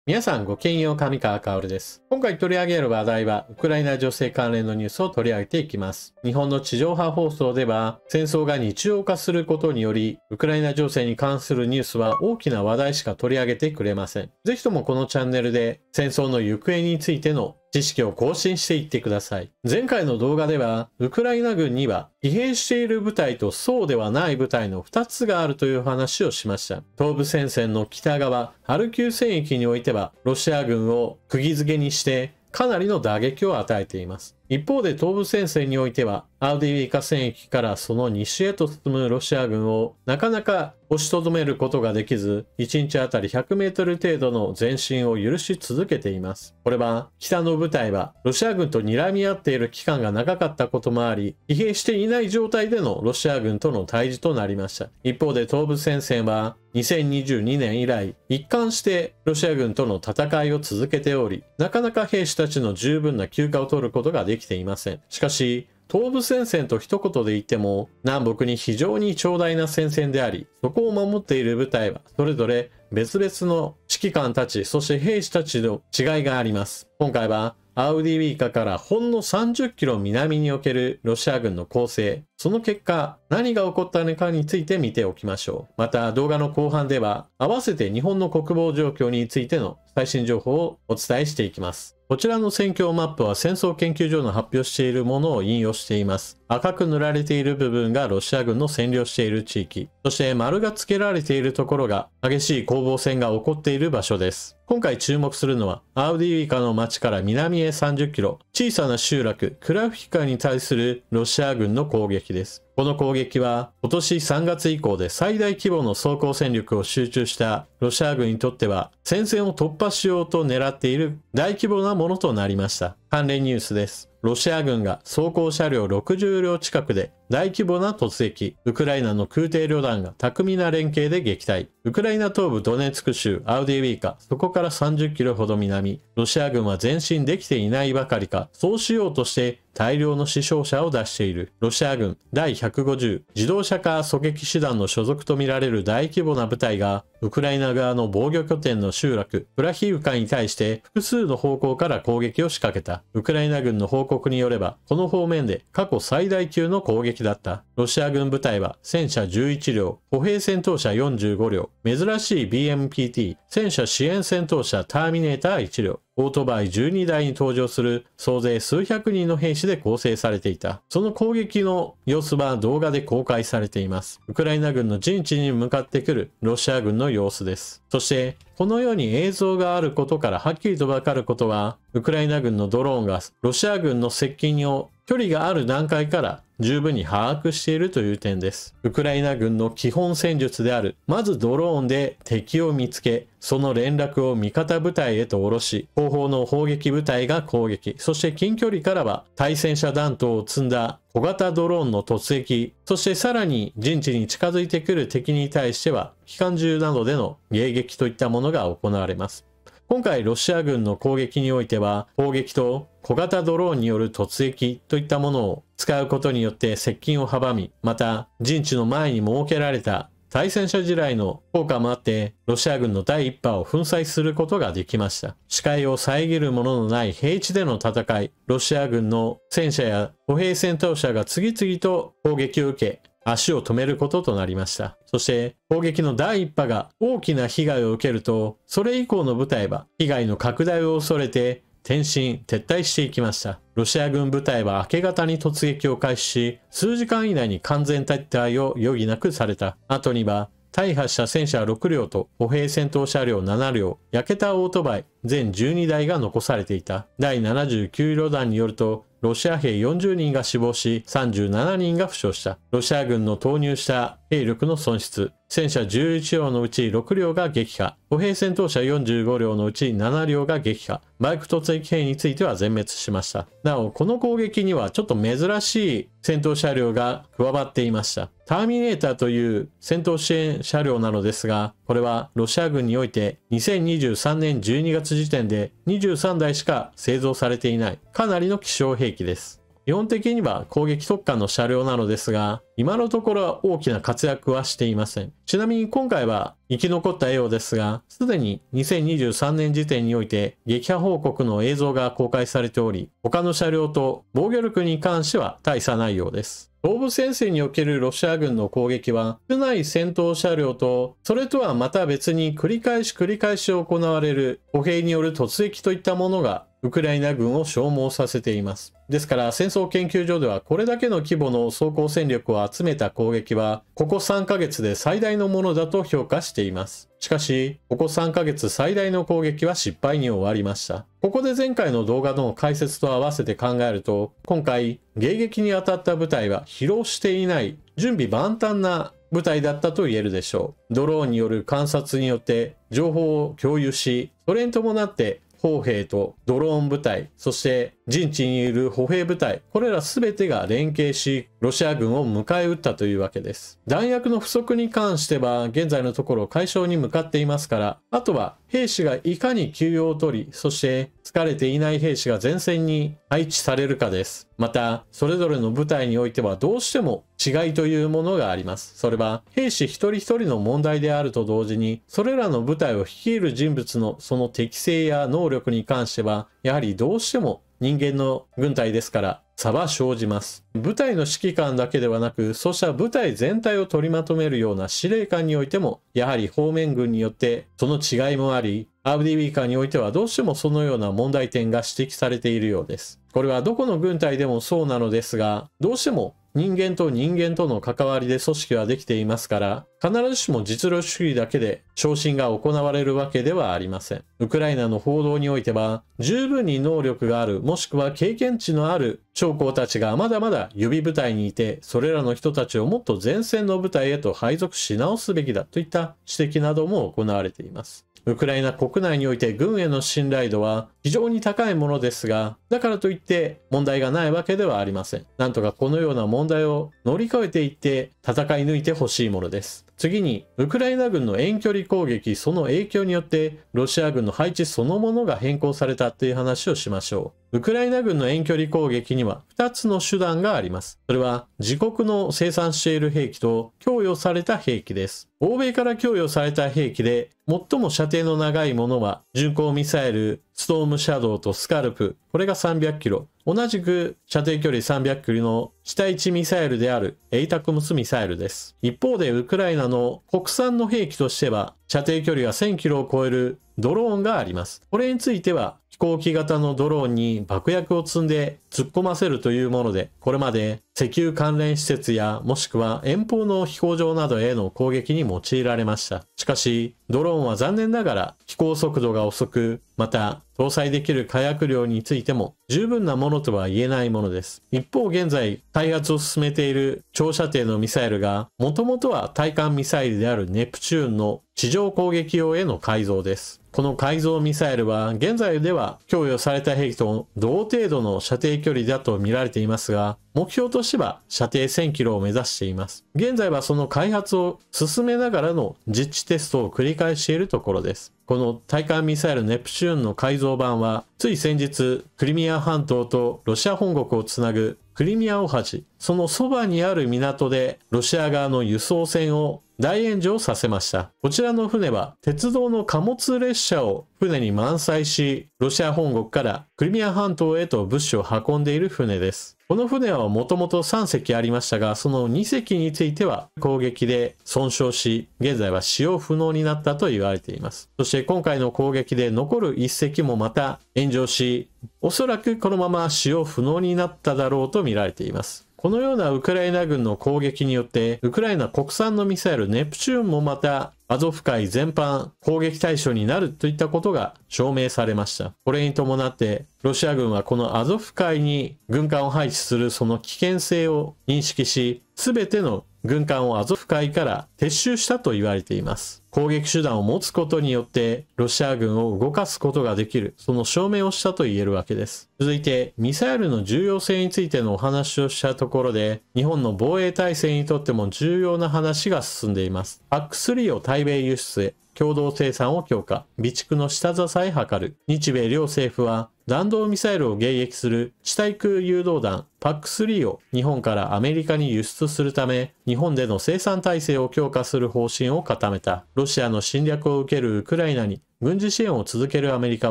皆さんごきげんよう、上川薫です。今回取り上げる話題は、ウクライナ情勢関連のニュースを取り上げていきます。日本の地上波放送では、戦争が日常化することにより、ウクライナ情勢に関するニュースは大きな話題しか取り上げてくれません。ぜひともこのチャンネルで、戦争の行方についての知識を更新していってください。前回の動画では、ウクライナ軍には疲弊している部隊とそうではない部隊の2つがあるという話をしました。東部戦線の北側、ハルキウ戦域においては、ロシア軍を釘付けにしてかなりの打撃を与えています。一方で東部戦線においては、アウディーイカ戦域からその西へと進むロシア軍をなかなか押しとどめることができず、1日あたり100メートル程度の前進を許し続けています。これは、北の部隊はロシア軍と睨み合っている期間が長かったこともあり、疲弊していない状態でのロシア軍との対峙となりました。一方で東部戦線は、2022年以来、一貫してロシア軍との戦いを続けており、なかなか兵士たちの十分な休暇を取ることができていません。しかし、東部戦線と一言で言っても、南北に非常に長大な戦線であり、そこを守っている部隊は、それぞれ別々の指揮官たち、そして兵士たちの違いがあります。今回は、アウディーイカからほんの30キロ南におけるロシア軍の攻勢、その結果、何が起こったのかについて見ておきましょう。また、動画の後半では、合わせて日本の国防状況についての最新情報をお伝えしていきます。こちらの戦況マップは戦争研究所の発表しているものを引用しています。赤く塗られている部分がロシア軍の占領している地域。そして丸が付けられているところが激しい攻防戦が起こっている場所です。今回注目するのはアウディーイカの町から南へ30キロ、小さな集落クラフィカに対するロシア軍の攻撃です。この攻撃は今年3月以降で最大規模の装甲戦力を集中したロシア軍にとっては戦線を突破しようと狙っている大規模なものとなりました。関連ニュースです。ロシア軍が装甲車両60両近くで大規模な突撃。ウクライナの空挺旅団が巧みな連携で撃退。ウクライナ東部ドネツク州アウディーイカ、そこから30キロほど南。ロシア軍は前進できていないばかりか、そうしようとして大量の死傷者を出している。ロシア軍第150自動車化狙撃師団の所属とみられる大規模な部隊が、ウクライナ側の防御拠点の集落、プラヒウカに対して複数の方向から攻撃を仕掛けた。ウクライナ軍の報告によれば、この方面で過去最大級の攻撃だった。ロシア軍部隊は戦車11両、歩兵戦闘車45両、珍しい BMPT、戦車支援戦闘車ターミネーター1両、オートバイ12台に登場する総勢数百人の兵士で構成されていた。その攻撃の様子は動画で公開されています。ウクライナ軍の陣地に向かってくるロシア軍の様子です。そして、このように映像があることからはっきりとわかることは、ウクライナ軍のドローンがロシア軍の接近を距離がある段階から十分に把握しているという点です。ウクライナ軍の基本戦術である、まずドローンで敵を見つけ、その連絡を味方部隊へと下ろし、後方の砲撃部隊が攻撃、そして近距離からは対戦車弾頭を積んだ小型ドローンの突撃、そしてさらに陣地に近づいてくる敵に対しては、機関銃などでの迎撃といったものが行われます。今回ロシア軍の攻撃においては、砲撃と小型ドローンによる突撃といったものを使うことによって接近を阻み、また陣地の前に設けられた対戦車地雷の効果もあって、ロシア軍の第一波を粉砕することができました。視界を遮るもののない平地での戦い、ロシア軍の戦車や歩兵戦闘車が次々と攻撃を受け、足を止めることとなりました。そして、攻撃の第一波が大きな被害を受けると、それ以降の部隊は被害の拡大を恐れて転進、撤退していきました。ロシア軍部隊は明け方に突撃を開始し、数時間以内に完全撤退を余儀なくされた。後には、大破した戦車6両と歩兵戦闘車両7両、焼けたオートバイ全12台が残されていた。第79旅団によると、ロシア兵40人が死亡し、37人が負傷した。ロシア軍の投入した兵力の損失。戦車11両のうち6両が撃破。歩兵戦闘車45両のうち7両が撃破。バイク突撃兵については全滅しました。なお、この攻撃にはちょっと珍しい戦闘車両が加わっていました。ターミネーターという戦闘支援車両なのですが、これはロシア軍において2023年12月時点で23台しか製造されていないかなりの希少兵器です。基本的には攻撃特化の車両なのですが、今のところは大きな活躍はしていません。ちなみに今回は生き残ったようですが、すでに2023年時点において撃破報告の映像が公開されており、他の車両と防御力に関しては大差ないようです。東部戦線におけるロシア軍の攻撃は、少ない戦闘車両と、それとはまた別に繰り返し行われる歩兵による突撃といったものが、ウクライナ軍を消耗させています。ですから戦争研究所ではこれだけの規模の装甲戦力を集めた攻撃はここ3ヶ月で最大のものだと評価しています。しかしここ3ヶ月最大の攻撃は失敗に終わりました。ここで前回の動画の解説と合わせて考えると、今回迎撃に当たった部隊は疲労していない準備万端な部隊だったと言えるでしょう。ドローンによる観察によって情報を共有し、それに伴って砲兵とドローン部隊、そして陣地にいる歩兵部隊、これら全てが連携し、ロシア軍を迎え撃ったというわけです。弾薬の不足に関しては、現在のところ解消に向かっていますから、あとは兵士がいかに休養を取り、そして疲れていない兵士が前線に配置されるかです。また、それぞれの部隊においてはどうしても違いというものがあります。それは兵士一人一人の問題であると同時に、それらの部隊を率いる人物のその適性や能力に関しては、やはりどうしても人間の軍隊ですから差は生じます。部隊の指揮官だけではなく、そうした部隊全体を取りまとめるような司令官においても、やはり方面軍によってその違いもあり、アブディウィーカーにおいてはどうしてもそのような問題点が指摘されているようです。これはどこの軍隊でもそうなのですが、どうしても人間と人間との関わりで組織はできていますから、必ずしも実力主義だけで昇進が行われるわけではありません。ウクライナの報道においては、十分に能力がある、もしくは経験値のある将校たちがまだまだ予備部隊にいて、それらの人たちをもっと前線の部隊へと配属し直すべきだといった指摘なども行われています。ウクライナ国内において軍への信頼度は非常に高いものですが、だからといって問題がないわけではありません。なんとかこのような問題を乗り越えていって戦い抜いてほしいものです。次に、ウクライナ軍の遠距離攻撃、その影響によってロシア軍の配置そのものが変更されたという話をしましょう。ウクライナ軍の遠距離攻撃には2つの手段があります。それは自国の生産している兵器と供与された兵器です。欧米から供与された兵器で最も射程の長いものは巡航ミサイル、ストームシャドウとスカルプ、これが300キロ。同じく射程距離300キロの地対地ミサイルであるエイタクムスミサイルです。一方でウクライナの国産の兵器としては射程距離が1000キロを超えるドローンがあります。これについては飛行機型のドローンに爆薬を積んで突っ込ませるというもので、これまで石油関連施設やもしくは遠方の飛行場などへの攻撃に用いられました。しかし、ドローンは残念ながら飛行速度が遅く、また搭載できる火薬量についても十分なものとは言えないものです。一方現在開発を進めている長射程のミサイルが、もともとは対艦ミサイルであるネプチューンの地上攻撃用への改造です。この改造ミサイルは現在では供与された兵器と同程度の射程距離だと見られていますが、目標としては射程1000キロを目指しています。現在はその開発を進めながらの実地テストを繰り返しているところです。この対艦ミサイルネプチューンの改造版は、つい先日クリミア半島とロシア本国をつなぐクリミア大橋、そのそばにある港でロシア側の輸送船を大炎上させました。こちらの船は鉄道の貨物列車を船に満載し、ロシア本国からクリミア半島へと物資を運んでいる船です。この船はもともと3隻ありましたが、その2隻については攻撃で損傷し、現在は使用不能になったと言われています。そして今回の攻撃で残る1隻もまた炎上し、おそらくこのまま使用不能になっただろうと見られています。このようなウクライナ軍の攻撃によって、ウクライナ国産のミサイルネプチューンもまたアゾフ海全般攻撃対象になるといったことが証明されました。これに伴ってロシア軍はこのアゾフ海に軍艦を配置するその危険性を認識し、全ての軍艦をアゾフ海から撤収したと言われています。攻撃手段を持つことによってロシア軍を動かすことができる、その証明をしたと言えるわけです。続いてミサイルの重要性についてのお話をしたところで、日本の防衛体制にとっても重要な話が進んでいます。PAC3 を対米輸出へ共同生産を強化、備蓄の下支え図る。日米両政府は弾道ミサイルを迎撃する地対空誘導弾 PAC-3 を日本からアメリカに輸出するため、日本での生産体制を強化する方針を固めた。ロシアの侵略を受けるウクライナに軍事支援を続けるアメリカ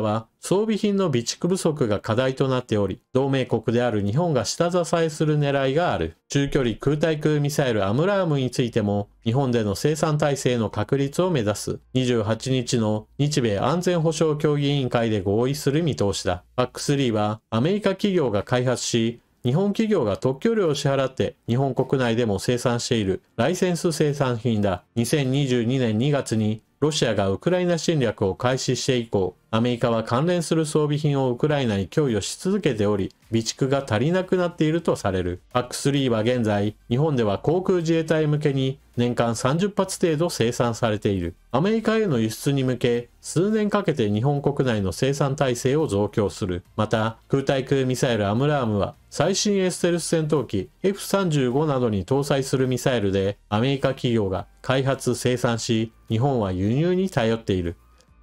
は、装備品の備蓄不足が課題となっており、同盟国である日本が下支えする狙いがある。中距離空対空ミサイルアムラームについても、日本での生産体制の確立を目指す。28日の日米安全保障協議委員会で合意する見通しだ。PAC-3 はアメリカ企業が開発し、日本企業が特許料を支払って日本国内でも生産しているライセンス生産品だ。2022年2月にロシアがウクライナ侵略を開始して以降、アメリカは関連する装備品をウクライナに供与し続けており、備蓄が足りなくなっているとされる。PAC-3 は現在、日本では航空自衛隊向けに年間30発程度生産されている。アメリカへの輸出に向け、数年かけて日本国内の生産体制を増強する。また、空対空ミサイルアムラームは、最新ステルス戦闘機 F-35 などに搭載するミサイルで、アメリカ企業が開発生産し、日本は輸入に頼っている。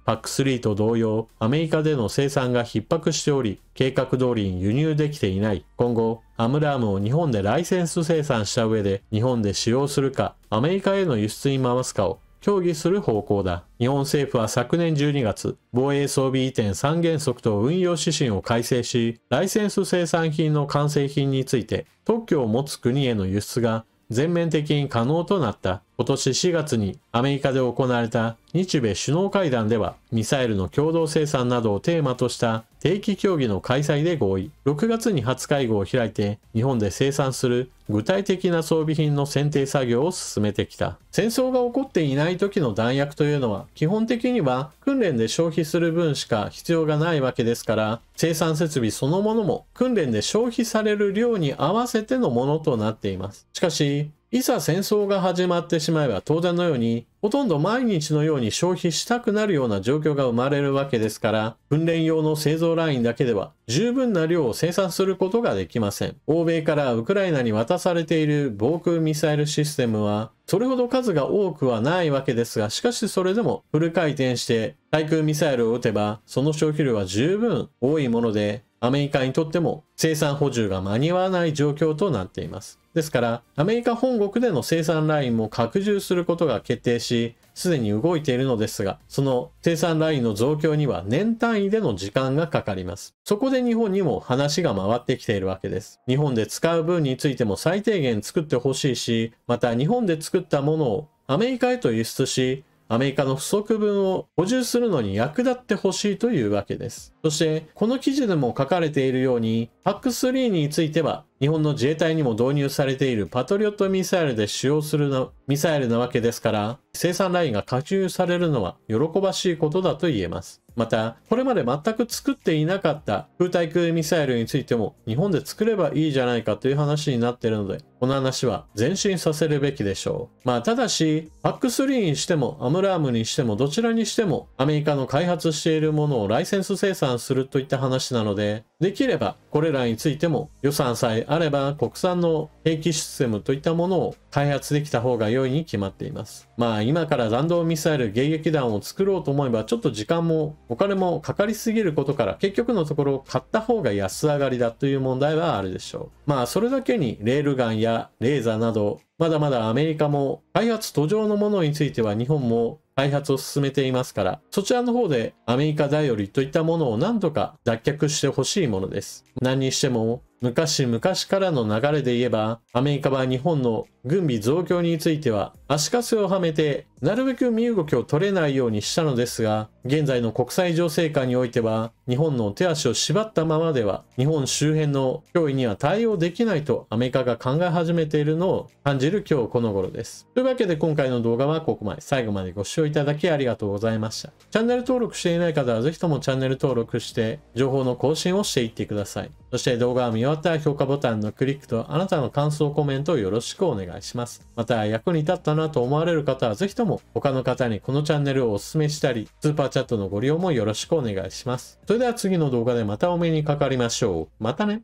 PAC-3 と同様、アメリカでの生産が逼迫しており、計画通りに輸入できていない。今後、アムラームを日本でライセンス生産した上で、日本で使用するか、アメリカへの輸出に回すかを協議する方向だ。日本政府は昨年12月、防衛装備移転3原則と運用指針を改正し、ライセンス生産品の完成品について、特許を持つ国への輸出が全面的に可能となった。今年4月にアメリカで行われた日米首脳会談では、ミサイルの共同生産などをテーマとした定期協議の開催で合意。6月に初会合を開いて、日本で生産する具体的な装備品の選定作業を進めてきた。戦争が起こっていない時の弾薬というのは、基本的には訓練で消費する分しか必要がないわけですから、生産設備そのものも訓練で消費される量に合わせてのものとなっています。しかし、いざ戦争が始まってしまえば当然のように、ほとんど毎日のように消費したくなるような状況が生まれるわけですから、訓練用の製造ラインだけでは十分な量を生産することができません。欧米からウクライナに渡されている防空ミサイルシステムは、それほど数が多くはないわけですが、しかしそれでもフル回転して対空ミサイルを撃てば、その消費量は十分多いもので、アメリカにとっても生産補充が間に合わない状況となっています。ですから、アメリカ本国での生産ラインも拡充することが決定し、すでに動いているのですが、その生産ラインの増強には年単位での時間がかかります。そこで日本にも話が回ってきているわけです。日本で使う分についても最低限作ってほしいし、また日本で作ったものをアメリカへと輸出し、アメリカの不足分を補充するのに役立ってほしいというわけです。そして、この記事でも書かれているように、PAC-3 については、日本の自衛隊にも導入されているパトリオットミサイルで使用するミサイルなわけですから、生産ラインが拡充されるのは喜ばしいことだと言えます。また、これまで全く作っていなかった空対空ミサイルについても日本で作ればいいじゃないかという話になっているので、この話は前進させるべきでしょう。ただし、PAC-3 にしてもアムラームにしてもどちらにしてもアメリカの開発しているものをライセンス生産するといった話なので、できればこれらについても予算さえあれば国産の兵器システムといったものを開発できた方が良いに決まっています。今から弾道ミサイル迎撃弾を作ろうと思えばちょっと時間もお金もかかりすぎることから、結局のところ買った方が安上がりだという問題はあるでしょう。それだけにレールガンやレーザーなどまだまだアメリカも開発途上のものについては日本も開発を進めていますから、そちらの方でアメリカ頼りといったものを何とか脱却してほしいものです。何にしても昔々からの流れで言えば、アメリカは日本の軍備増強については足かせをはめてなるべく身動きを取れないようにしたのですが、現在の国際情勢下においては日本の手足を縛ったままでは日本周辺の脅威には対応できないとアメリカが考え始めているのを感じる今日この頃です。というわけで今回の動画はここまで。最後までご視聴いただきありがとうございました。チャンネル登録していない方はぜひともチャンネル登録して情報の更新をしていってください。そして動画を見終わったら評価ボタンのクリックとあなたの感想コメントをよろしくお願いします。また役に立ったなと思われる方はぜひとも他の方にこのチャンネルをお勧めしたり、スーパーチャットのご利用もよろしくお願いします。それでは次の動画でまたお目にかかりましょう。またね。